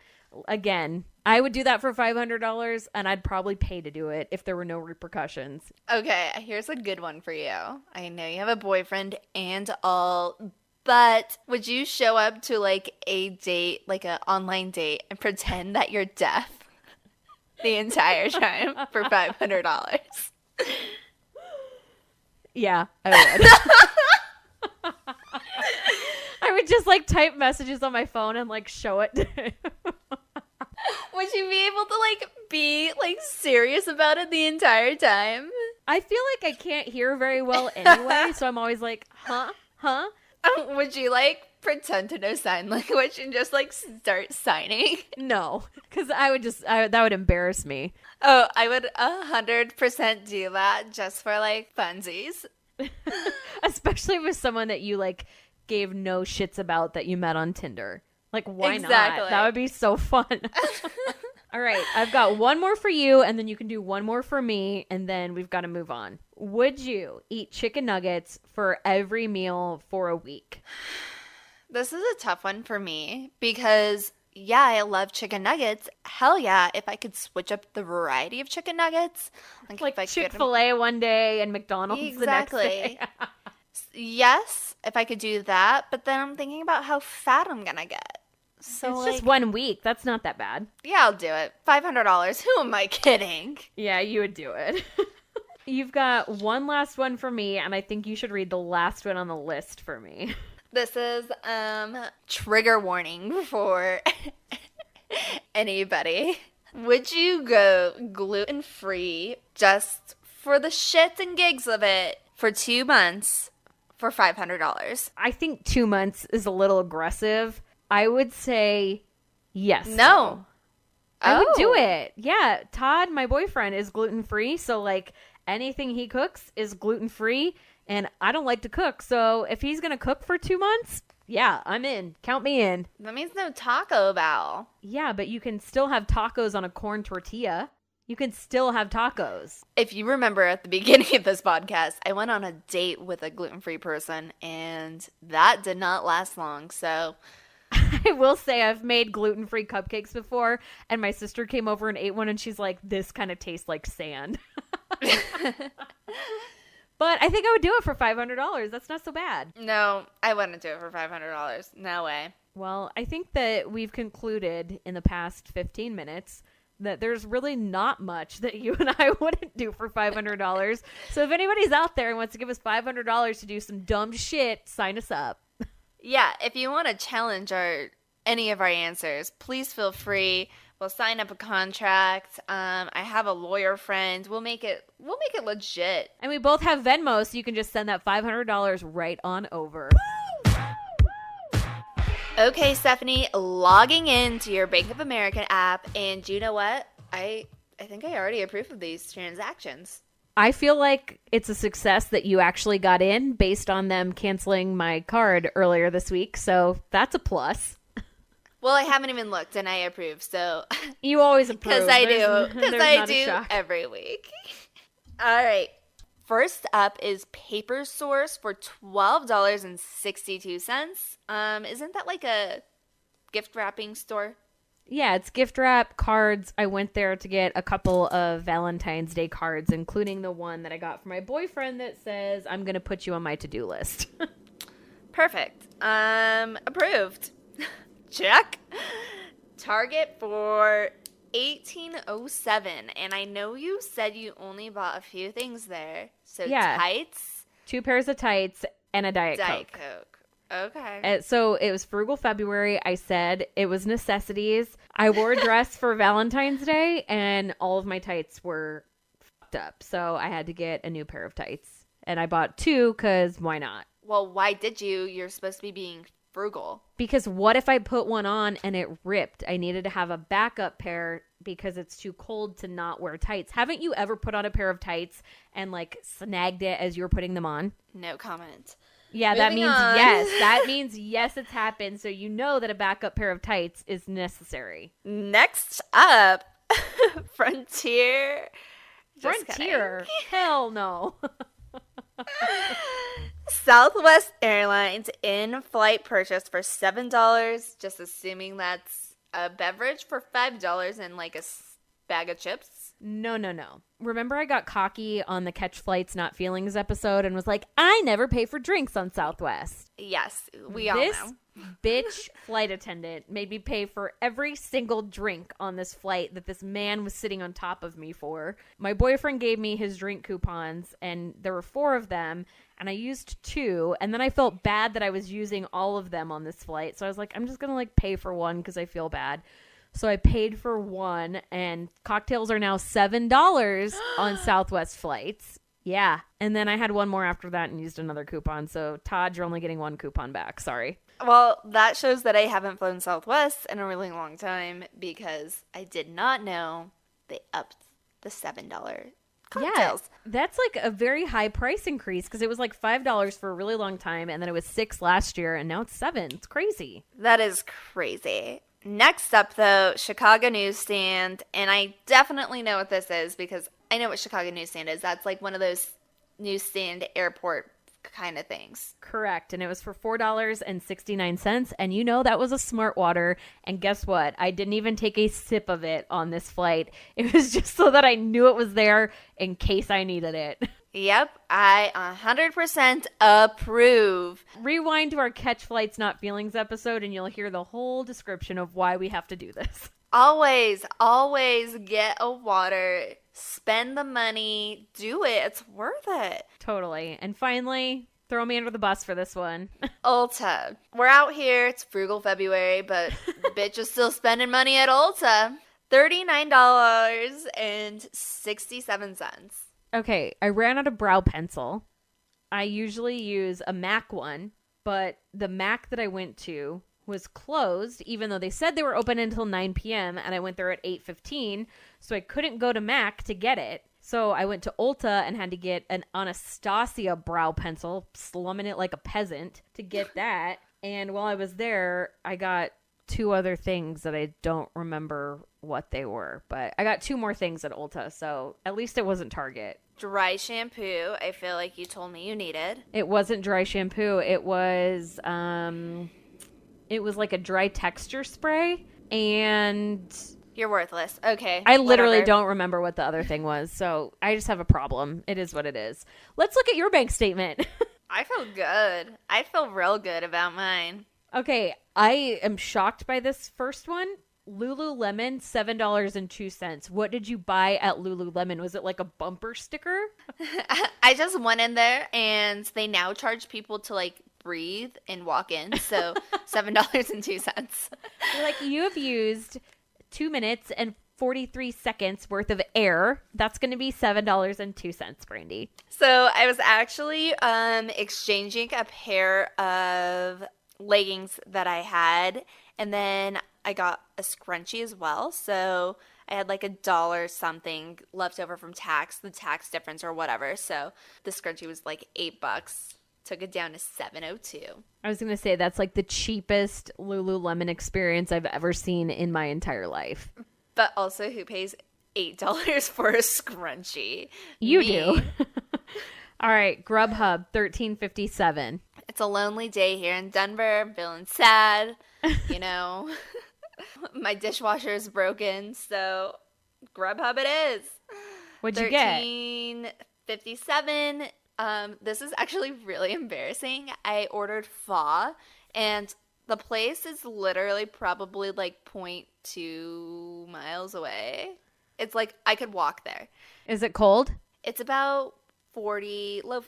Speaker 1: again, I would do that for $500, and I'd probably pay to do it if there were no repercussions.
Speaker 2: Okay, here's a good one for you. I know you have a boyfriend and all, but would you show up to, like, a date, like an online date, and pretend that you're deaf the entire time for $500?
Speaker 1: Yeah, I would. I would just, like, type messages on my phone and, like, show it to him.
Speaker 2: Would you be able to, like, be, like, serious about it the entire time?
Speaker 1: I feel like I can't hear very well anyway, so I'm always like, huh?
Speaker 2: Would you, like, pretend to know sign language and just, like, start signing?
Speaker 1: No, because that would embarrass me.
Speaker 2: Oh, I would 100% do that just for, like, funsies.
Speaker 1: Especially with someone that you, like, gave no shits about that you met on Tinder. Like, why
Speaker 2: Exactly.
Speaker 1: not? That would be so fun. All right, I've got one more for you, and then you can do one more for me, and then we've got to move on. Would you eat chicken nuggets for every meal for a week?
Speaker 2: This is a tough one for me because, yeah, I love chicken nuggets. Hell yeah, if I could switch up the variety of chicken nuggets.
Speaker 1: Like
Speaker 2: if I
Speaker 1: Chick-fil-A one day and McDonald's the next day.
Speaker 2: Yes, if I could do that, but then I'm thinking about how fat I'm going to get. So
Speaker 1: it's just 1 week. That's not that bad.
Speaker 2: Yeah, I'll do it. $500. Who am I kidding?
Speaker 1: Yeah, you would do it. You've got one last one for me, and I think you should read the last one on the list for me.
Speaker 2: This is trigger warning for anybody. Would you go gluten-free just for the shits and gigs of it for 2 months for $500?
Speaker 1: I think 2 months is a little aggressive. I would say yes.
Speaker 2: No.
Speaker 1: I would do it. Yeah. Todd, my boyfriend, is gluten-free. So, like, anything he cooks is gluten-free. And I don't like to cook. So, if he's going to cook for 2 months, yeah, I'm in. Count me in.
Speaker 2: That means no Taco Bell.
Speaker 1: Yeah, but you can still have tacos on a corn tortilla. You can still have tacos.
Speaker 2: If you remember at the beginning of this podcast, I went on a date with a gluten-free person, and that did not last long. So
Speaker 1: I will say I've made gluten-free cupcakes before, and my sister came over and ate one, and she's like, this kind of tastes like sand. But I think I would do it for $500. That's not so bad.
Speaker 2: no, I wouldn't do it for $500. No way.
Speaker 1: Well, I think that we've concluded in the past 15 minutes that there's really not much that you and I wouldn't do for $500. So if anybody's out there and wants to give us $500 to do some dumb shit, sign us up.
Speaker 2: Yeah, if you want to challenge any of our answers, please feel free. We'll sign up a contract. I have a lawyer friend. We'll make it legit.
Speaker 1: And we both have Venmo, so you can just send that $500 right on over.
Speaker 2: Okay, Stephanie, logging into your Bank of America app, and you know what? I think I already approve of these transactions.
Speaker 1: I feel like it's a success that you actually got in based on them canceling my card earlier this week, so that's a plus.
Speaker 2: Well, I haven't even looked, and I approve, so...
Speaker 1: You always approve.
Speaker 2: Because I do. Because I do
Speaker 1: shock.
Speaker 2: every week. All right. First up is Paper Source for $12.62. Isn't that like a gift wrapping store?
Speaker 1: Yeah, it's gift wrap, cards. I went there to get a couple of Valentine's Day cards, including the one that I got for my boyfriend that says, I'm going to put you on my to-do list.
Speaker 2: Perfect. Approved. Check. Target for $18.07, and I know you said you only bought a few things there. So
Speaker 1: Yeah.
Speaker 2: Tights,
Speaker 1: 2 pairs of tights, and a Diet Coke.
Speaker 2: Okay.
Speaker 1: So it was Frugal February. I said it was necessities. I wore a dress for Valentine's Day, and all of my tights were fucked up. So I had to get a new pair of tights. And I bought 2 because why not?
Speaker 2: Well, why did you? You're supposed to be being frugal.
Speaker 1: Because what if I put one on and it ripped? I needed to have a backup pair because it's too cold to not wear tights. Haven't you ever put on a pair of tights and like snagged it as you were putting them on?
Speaker 2: No comment.
Speaker 1: Yeah, that
Speaker 2: Moving
Speaker 1: means
Speaker 2: on.
Speaker 1: yes. That means yes, it's happened. So you know that a backup pair of tights is necessary.
Speaker 2: Next up, Frontier. Just
Speaker 1: Frontier?
Speaker 2: kidding.
Speaker 1: Hell no.
Speaker 2: Southwest Airlines in-flight purchase for $7. Just assuming that's a beverage for $5 and like a bag of chips.
Speaker 1: No. Remember I got cocky on the Catch Flights Not Feelings episode and was like, I never pay for drinks on Southwest.
Speaker 2: Yes, we all
Speaker 1: This
Speaker 2: know.
Speaker 1: bitch flight attendant made me pay for every single drink on this flight that this man was sitting on top of me for. My boyfriend gave me his drink coupons, and there were 4 of them, and I used 2, and then I felt bad that I was using all of them on this flight, so I was like, I'm just gonna like pay for one because I feel bad. So I paid for 1, and cocktails are now $7 on Southwest flights. Yeah. And then I had 1 more after that and used another coupon. So, Todd, you're only getting 1 coupon back. Sorry.
Speaker 2: Well, that shows that I haven't flown Southwest in a really long time because I did not know they upped the $7 cocktails.
Speaker 1: Yeah, that's like a very high price increase because it was like $5 for a really long time, and then it was $6 last year, and now it's $7. It's crazy.
Speaker 2: That is crazy. Next up, though, Chicago Newsstand, and I definitely know what this is because I know what Chicago Newsstand is. That's like one of those newsstand airport kind of things.
Speaker 1: Correct. And it was for $4.69. And you know that was a Smart Water. And guess what? I didn't even take a sip of it on this flight. It was just so that I knew it was there in case I needed it.
Speaker 2: Yep, I 100% approve.
Speaker 1: Rewind to our Catch Flights Not Feelings episode and you'll hear the whole description of why we have to do this.
Speaker 2: Always get a water. Spend the money. Do it. It's worth it.
Speaker 1: Totally. And finally, throw me under the bus for this one.
Speaker 2: Ulta. We're out here. It's Frugal February, but the bitch is still spending money at Ulta. $39.67.
Speaker 1: Okay, I ran out of brow pencil. I usually use a MAC one, but the MAC that I went to was closed, even though they said they were open until 9 p.m., and I went there at 8:15, so I couldn't go to MAC to get it. So I went to Ulta and had to get an Anastasia brow pencil, slumming it like a peasant to get that. And while I was there, I got 2 other things that I don't remember what they were. But I got 2 more things at Ulta, so at least it wasn't Target.
Speaker 2: Dry shampoo, I feel like you told me you needed.
Speaker 1: It wasn't dry shampoo. It was like a dry texture spray, and
Speaker 2: You're worthless. Okay.
Speaker 1: I literally
Speaker 2: whatever.
Speaker 1: don't remember what the other thing was, so I just have a problem. It is what it is. Let's look at your bank statement.
Speaker 2: I feel good. I feel real good about mine.
Speaker 1: Okay, I am shocked by this first one. Lululemon, $7.02. What did you buy at Lululemon? Was it like a bumper sticker?
Speaker 2: I just went in there and they now charge people to like breathe and walk in. So $7.02.
Speaker 1: They're like, you have used 2 minutes and 43 seconds worth of air. That's going to be $7.02, Brandi.
Speaker 2: So I was actually exchanging a pair of leggings that I had, and then I got a scrunchie as well. So I had like $1 something left over from tax, the tax difference or whatever. So the scrunchie was like $8. Took it down to $7.02.
Speaker 1: I was going to say that's like the cheapest Lululemon experience I've ever seen in my entire life.
Speaker 2: But also, who pays $8 for a scrunchie?
Speaker 1: You
Speaker 2: Me.
Speaker 1: do. All right, Grubhub, $13.57.
Speaker 2: It's a lonely day here in Denver. I'm feeling sad. You know, my dishwasher is broken, so Grubhub it is.
Speaker 1: What'd you get?
Speaker 2: $13.57. This is actually really embarrassing. I ordered pho, and the place is literally probably like 0.2 miles away. It's like I could walk there.
Speaker 1: Is it cold?
Speaker 2: It's about 40, low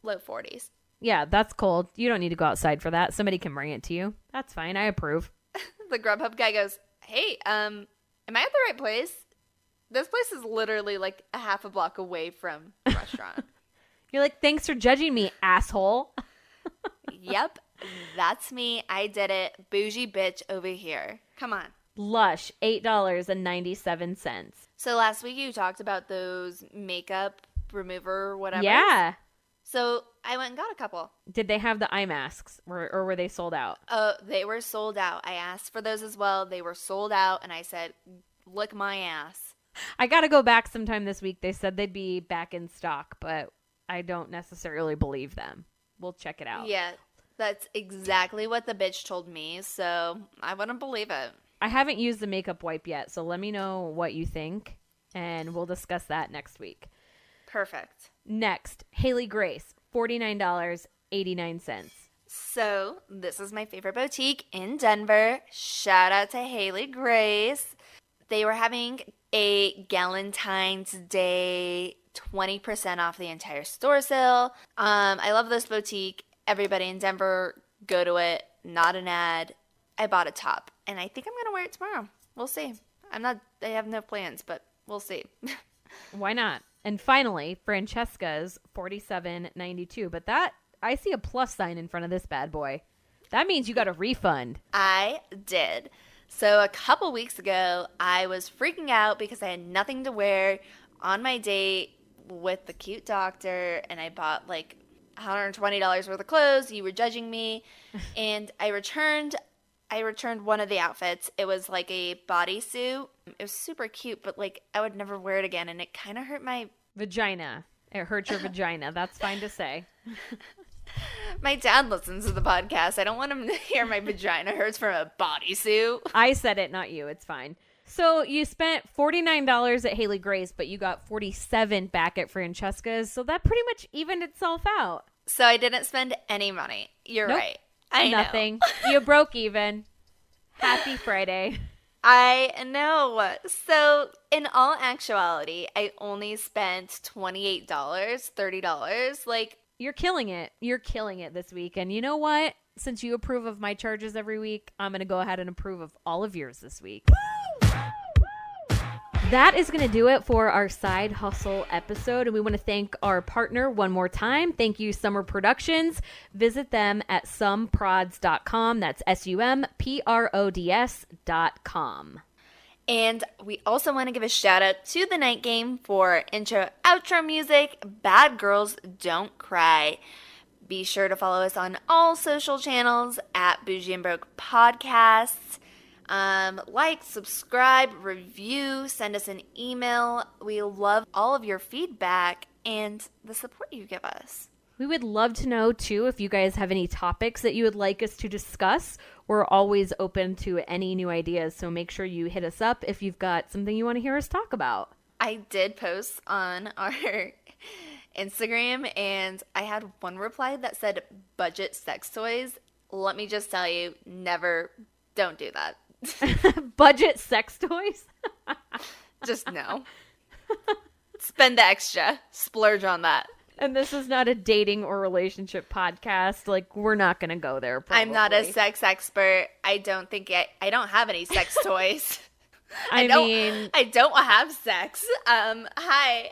Speaker 2: 40s.
Speaker 1: Yeah, that's cold. You don't need to go outside for that. Somebody can bring it to you. That's fine. I approve.
Speaker 2: The Grubhub guy goes, "Hey, am I at the right place? This place is literally like a half a block away from the restaurant."
Speaker 1: You're like, thanks for judging me, asshole.
Speaker 2: Yep, that's me. I did it. Bougie bitch over here. Come on.
Speaker 1: Lush, $8.97.
Speaker 2: So last week you talked about those makeup remover whatever.
Speaker 1: Yeah.
Speaker 2: So I went and got a couple.
Speaker 1: Did they have the eye masks or were they sold out?
Speaker 2: They were sold out. I asked for those as well. They were sold out, and I said, lick my ass.
Speaker 1: I got to go back sometime this week. They said they'd be back in stock, but I don't necessarily believe them. We'll check it out.
Speaker 2: Yeah, that's exactly what the bitch told me, so I wouldn't believe it.
Speaker 1: I haven't used the makeup wipe yet, so let me know what you think, and we'll discuss that next week.
Speaker 2: Perfect.
Speaker 1: Next, Haley Grace, $49.89.
Speaker 2: So this is my favorite boutique in Denver. Shout out to Haley Grace. They were having a Galentine's Day 20% off the entire store sale. I love this boutique. Everybody in Denver, go to it. Not an ad. I bought a top, and I think I'm gonna wear it tomorrow. We'll see. I have no plans, but we'll see.
Speaker 1: Why not? And finally, Francesca's $47.92. But that, I see a plus sign in front of this bad boy. That means you got a refund.
Speaker 2: I did. So a couple weeks ago, I was freaking out because I had nothing to wear on my date with the cute doctor, and I bought like $120 worth of clothes. You were judging me, and I returned one of the outfits. It was like a bodysuit. It was super cute, but like I would never wear it again, and it kind of hurt my
Speaker 1: vagina. It hurt your vagina. That's fine to say.
Speaker 2: My dad listens to the podcast. I don't want him to hear my vagina hurts from a bodysuit.
Speaker 1: I said it, not you. It's fine. So you spent $49 at Haley Grace, but you got $47 back at Francesca's. So that pretty much evened itself out.
Speaker 2: So I didn't spend any money. You're
Speaker 1: Nope.
Speaker 2: right. I
Speaker 1: Nothing.
Speaker 2: know.
Speaker 1: You broke even. Happy Friday.
Speaker 2: I know. So in all actuality, I only spent $28, $30. Like,
Speaker 1: You're killing it. You're killing it this week. And you know what? Since you approve of my charges every week, I'm going to go ahead and approve of all of yours this week. That is going to do it for our side hustle episode. And we want to thank our partner one more time. Thank you, Summer Productions. Visit them at sumprods.com. That's SUMPRODS.com.
Speaker 2: and we also want to give a shout out to the Night Game for intro, outro music. Bad Girls Don't Cry. Be sure to follow us on all social channels at Boujee Broke Podcasts. Like, subscribe, review, send us an email. We love all of your feedback and the support you give us.
Speaker 1: We would love to know, too, if you guys have any topics that you would like us to discuss. We're always open to any new ideas, so make sure you hit us up if you've got something you want to hear us talk about.
Speaker 2: I did post on our Instagram, and I had one reply that said budget sex toys. Let me just tell you, don't do that.
Speaker 1: Budget sex toys?
Speaker 2: Just no. Spend the extra. Splurge on that.
Speaker 1: And this is not a dating or relationship podcast. Like, we're not going to go there, probably.
Speaker 2: I'm not a sex expert. I don't have any sex toys.
Speaker 1: I
Speaker 2: don't have sex. Hi.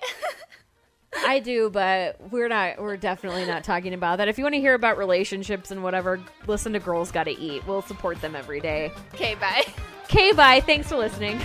Speaker 1: I do, but we're definitely not talking about that. If you want to hear about relationships and whatever, listen to Girls Gotta Eat. We'll support them every day.
Speaker 2: Okay, bye.
Speaker 1: Okay, bye. Thanks for listening.